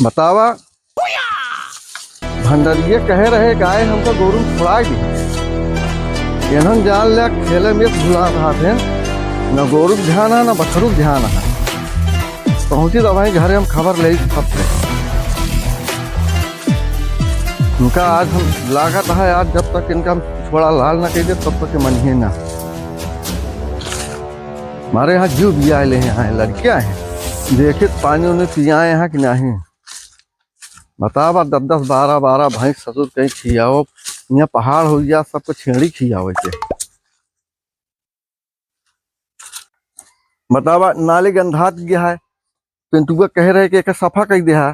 बतावा। भंडरिये कहे रहे गाय हमको गोरू छुड़ा दी। एनहन जान लिया खेले में भुला रहा थे। न गोरू ध्यान है न बछरू ध्यान है। पहुंची तो भाई घर हम खबर ले सबसे। उनका आज हम लागत है आज जब तक इनका छोड़ा लाल ना कह दे तब तक मन ही ना। हमारे यहाँ जीव भी आए ले हैं लड़कियां हैं। देखे पानी उन्हें पियाए हैं कि नहीं। बतावा 10-10 12 भैंस ससुर कहीं खियाओ। यहाँ पहाड़ हो गया सबको छेड़ी खियाओ के। बतावा नाली गंधात गया है। पिंटुआ कह रहे कि एक सफा कर दिया।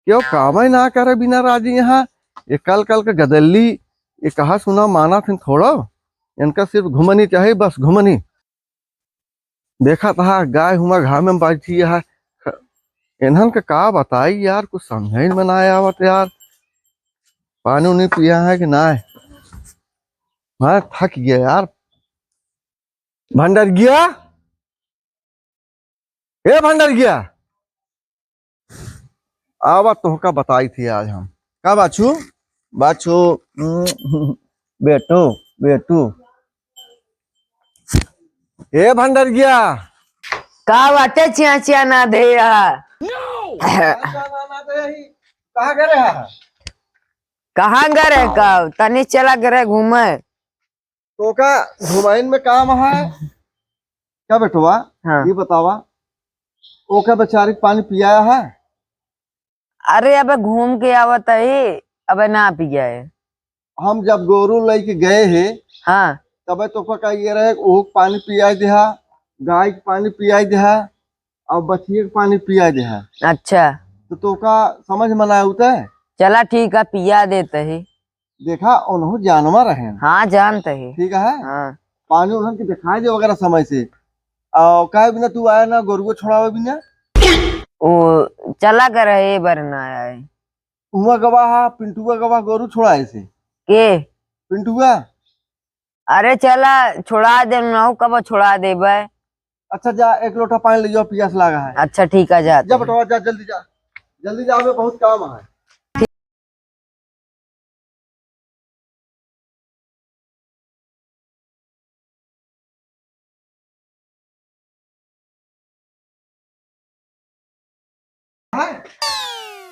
क्यों काम ही ना करे बिना राजी। यहाँ ये कल के गदल्ली ये कहा सुना माना थे थोड़ा। इनका सिर्फ घुमनी चाहिए बस घुमनी। देखा था गाय हुआ घाव में बैठी है। इन्हन का का बताई यार कुछ समझ ही में ना आवत यार। पानी नहीं पिया है कि ना। मैं थक गया यार। भंडर गया ए भंडर गया। आवा तो का बताई थी आज हम का बाछू बाछू बेटू बेटू ए भंडर गया का बाटे चिया चिया ना दे कहाँ गए है? कहाँ गए कब तनी चला गए घूमे तो का घुमाइन में काम है क्या बेटुआ। हाँ। ये बतावा ओ का बेचारी पानी पियाया है। अरे अब घूम के आवत है अब ना पिया है। हम जब गोरू लेके गए हैं हाँ तब तो का ये रहे ओ पानी पिया दिया गाय के पानी पिया दिया और बछिए के पानी पिया दिया। अच्छा तो का समझ में ना होता है। चला ठीक है पिया देते है। देखा उन्होंने जानवर है। हाँ जानते है। ठीक है हाँ पानी उन्होंने दिखाई दे वगैरह समय से और कहे बिना तू आया ना गोरू को छोड़ावे बिना। ओ चला कर रहे बर ना आए हुआ गवाह पिंटुआ गवाह गोरू छोड़ाए से के पिंटुआ। अरे चला छोड़ा दे ना कब छोड़ा दे बे। अच्छा जा एक लोटा पानी ले जाओ पियास लगा है। अच्छा ठीक है जा जा बेटा जा जल्दी जा हमें बहुत काम है।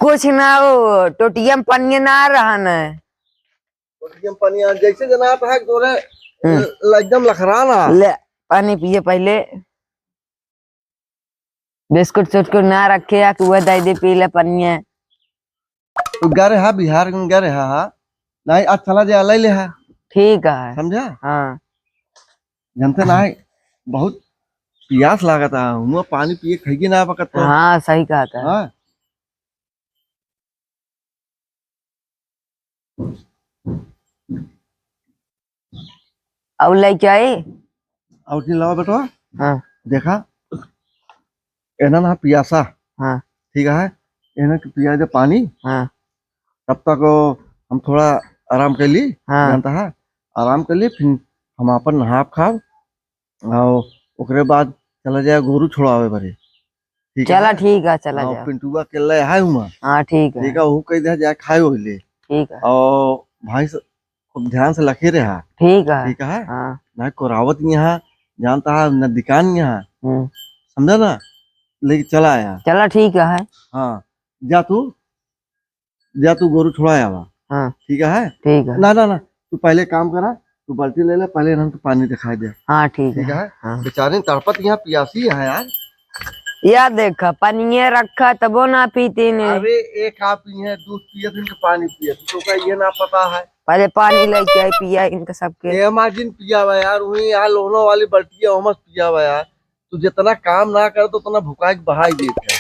कुछ ना वो टोटिया में पन्नी ना रहा न पनिया जैसे जनाब है तोरे एकदम लखराना ले पानी पिए पहले बिस्कुट चुटकुट ना रखे या कि वह दे दे पी ले पनिया। तू गरे है बिहार में गरे है हाँ नहीं आज चला जा ले है। ठीक है समझा हाँ जानते ना बहुत प्यास लागत है हुआ पानी पिए खाइए ना वक्त तो। हाँ सही कहा था। हाँ अब लेके आए और की लावा बेटवा। हाँ देखा एना ना पियासा। हाँ ठीक है एना के पिया दे पानी। हाँ तब तक हम थोड़ा आराम कर ली। हाँ जानता है आराम कर ली फिर हम अपन नहा खाओ और ओकरे बाद चला जाए गोरू छोड़ावे बरे। ठीक चला है ठीक है चला जा। पिंटुआ के ले है हुआ। हाँ ठीक है ठीक है वो कह दे जाए खाए हो ले। ठीक है और भाई खूब ध्यान से लखे रहा। ठीक है ठीक है हाँ ना कोरावत यहाँ जानता है न दुकान यहाँ समझा ना लेके चला आया। चला ठीक है हाँ जा तू गोरू छोड़ाया वा। हाँ ठीक है ठीक है ना तू पहले काम करा तू बाल्टी ले ले पहले हम तो पानी दिखाई दे। हाँ ठीक ठीक है है हाँ। बेचारे तड़पत यहाँ पियासी है यार। या देखा पनिया रखा तबो ना पीती ने। अरे एक खा पी है दूध पिए इनके पानी पिए तो का ये ना पता है। पहले पानी लेके आई पिया इनका सबके। ये मार्जिन पिया हुआ यार वही यहाँ लोनो वाली बल्टिया ओमस पिया हुआ यार। तू जितना काम ना कर तो उतना भुकाई बहाई देता है।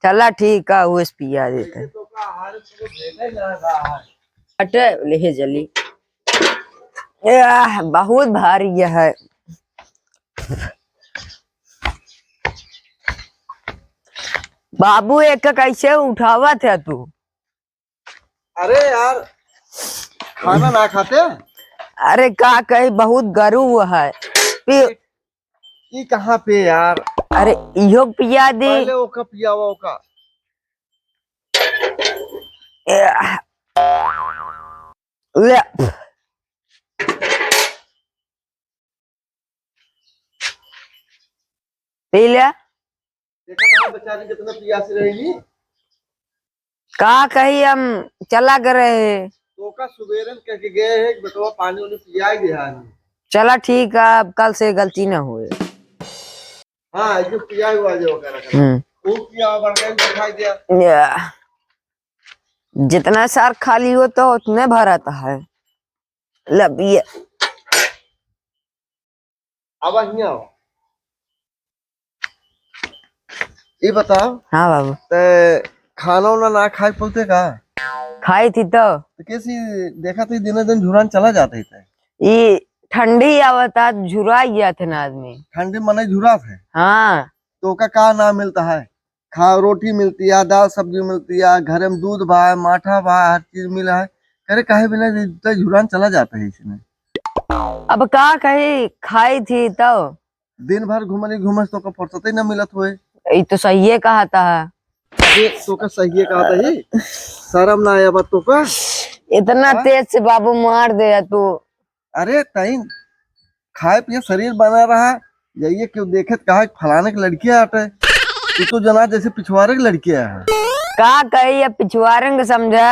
चला ठीक है वो पिया देते तो का हाल तो देने जा रहा है। अटे ले जल्दी बहुत भारी है। बाबू एक कैसे उठावा थे तू। अरे यार खाना ना खाते। अरे का कही बहुत गरू है ये कहाँ पे यार। अरे इहो पिया दे पहले ओका पिया हुआ ओका ले पी लिया। देखा था बेचारी कितना प्यासी रहेगी। कहा कही हम चला कर रहे। तो का सुबेरन कह के गए है कि बेटवा पानी उन्हें पिया ही दिया है। चला ठीक है, अब कल से गलती न हुए। हाँ जो पिया हुआ जो वगैरह वो पिया बढ़ गया दिखाई दिया। या, जितना सार खाली हो तो उतने भरता है। लब ये अब यहाँ आओ। ये बताओ हाँ बाबू, ते खाना वाना ना खाए बोलते का खाई थी तो कैसी देखा थी दिन दिन झुरान चला जाते थे। ये ठंडी आवता झुरा गया थे ना आदमी। ठंडी मने झुरा थे हाँ तो का नाम मिलता है। खा रोटी मिलती है, दाल सब्जी मिलती है, घर में दूध बा माठा बा, हर चीज मिला है। करे काहे बिना तो झुरान चला जाता है इसमें। अब का कही खाई थी तो दिन भर घूमस तो का फुर्सत ही न मिलत हुए। ये तो सही कहा था। ये तो का सही कहा था ही। शर्म ना आया बात तो का। इतना तेज से बाबू मार दे तू। अरे तई खाए पिए शरीर बना रहा यही क्यों देखे कहा फलाने की लड़कियां आटे तू तो जना जैसे पिछवाड़े की लड़कियां है। का कही अब पिछुआरंग समझा।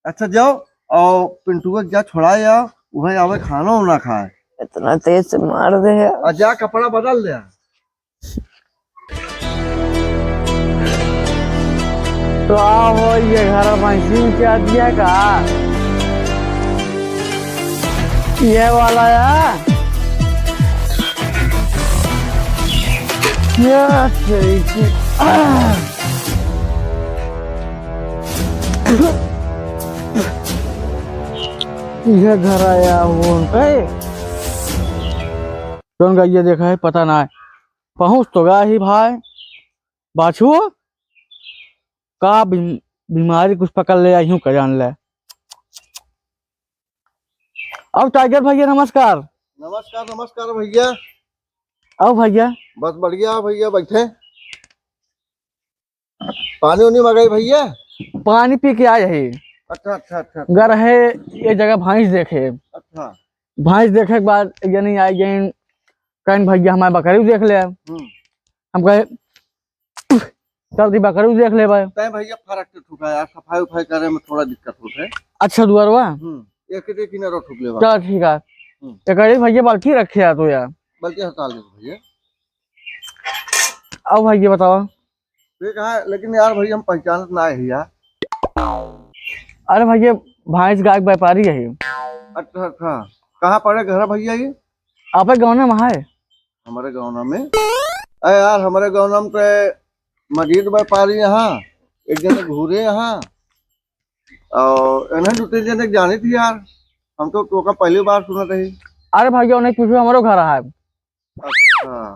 अच्छा जाओ और पिंटू को जा छुड़ाए आओ वही आवे खाना ना खाए। इतना तेज से मार दे। और जा कपड़ा बदल दे। तो हो ये घर भैंसी में क्या दिया का ये वाला यार क्या सही की ये घर आया वो कौन का ये देखा है पता ना है। पहुंच तो गया ही भाई। बाछू का बीमारी कुछ पकड़ ले यूं कर जान ले। अब टाइगर भैया नमस्कार। नमस्कार नमस्कार भैया। अब भैया बस बढ़िया भैया बैठे। पानी उनी मंगाई भैया। पानी पी के आए है। अच्छा अच्छा अच्छा घर है ये जगह भैंस देखे। अच्छा भैंस देखे के बाद ये नहीं आई गई कहीं भैया हमारे बकरी देख ले। हम कहे चल दी बकरी देख ले भाई। तय भैया फर्क तो ठुका यार सफाई उफाई करे में थोड़ा दिक्कत होता है। अच्छा दुआरवा एक किनारो ठुक ले चल ठीक है। एक भैया बाल्टी रखे है तो यार बल्कि हटा ले भैया। अब भैया बताओ। ठीक है लेकिन यार भैया हम पहचानत ना है यार। अरे भैया भैंस गाय व्यापारी है। अच्छा अच्छा कहाँ पड़े घर भैया ये। आप गाँव में है। हमारे गाँव में अरे यार हमारे गाँव में तो मजीद व्यापारी यहाँ एक जने घूरे यहाँ और इन्हें दो तीन जने जानी थी यार। हम तो का पहली बार सुना रही। अरे भैया उन्हें पूछो हमारे घर है। अच्छा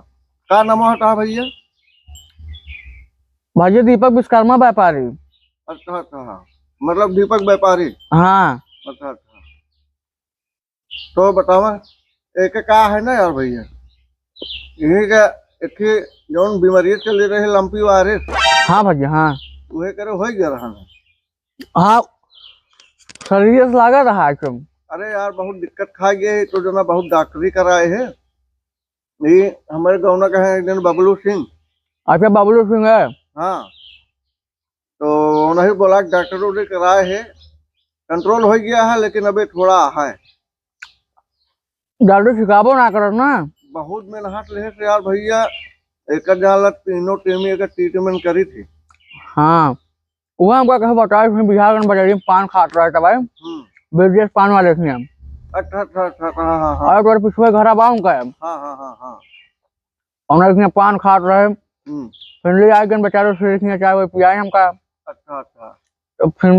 का नाम हटा भैया। भैया दीपक विश्वकर्मा व्यापारी। अच्छा अच्छा मतलब दीपक व्यापारी। हाँ अच्छा अच्छा तो बतावा एक का है ना यार भैया यही का एक जौन बीमारी चल रहे लंपी वायरस। हाँ भैया हाँ वही करे हो गया रहा हाँ शरीर से लगा रहा है तुम। अरे यार बहुत दिक्कत खा गए तो जो ना बहुत डॉक्टरी कराए है। ये हमारे गाँव का है एक दिन बबलू सिंह। अच्छा बबलू सिंह है। हाँ तो उन्हें बोला डॉक्टर उन्हें कराए है कंट्रोल हो गया है लेकिन अभी थोड़ा है। डॉक्टर शिकाबो ना करो ना। बहुत मेहनत ले थे यार भैया एक जाला तीनों टीम एक ट्रीटमेंट करी थी। हाँ वह हमको कहे बताया उसने बिहार में बजारी में पान खाट रहा था भाई। विदेश पान वाले थे हम। अच्छा अच्छा अच्छा हाँ हाँ हाँ और पिछले घर अब आऊँ का हाँ हाँ हाँ हाँ उन्हें पान खाट रहे फिर ले आए गए बेचारे से चाहे वो पियाए हमका। अच्छा अच्छा तो फिर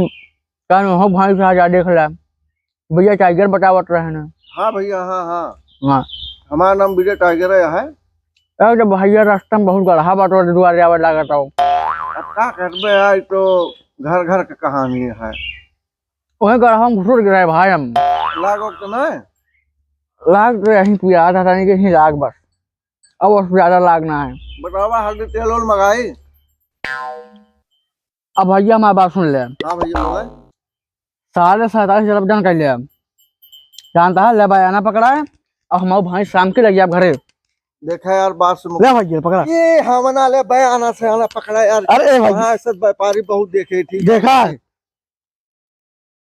कहीं हो भाई से जा देख ला भैया टाइगर बतावत रहे ना। हाँ भैया हाँ हाँ हाँ हमारा नाम विजय टाइगर है। जब भैया रास्ता में बहुत गढ़ा बाटो दुआरे आवे लागत हो। अब क्या करबे यार तो घर घर की कहानी है। वही गढ़ा में घुसुर गिरा भाई हम लागो तो नहीं लाग तो यही पिया था नहीं कि लाग बस अब उससे ज्यादा लागना है। बतावा हल्दी तेल और मंगाई। अब भैया हमारी बात सुन ले। हाँ भैया बोले। 47,500 डन कर लिया। जानता है ले भाई आना पकड़ा है और हमारे भाई शाम के लगी आप घरे। देखा यार बात सुनो, ले भैया पकड़ा। ये हमना ले बयाना से आना पकड़ा यार। अरे भाई वहाँ ऐसे व्यापारी बहुत देखे थी। देखा है?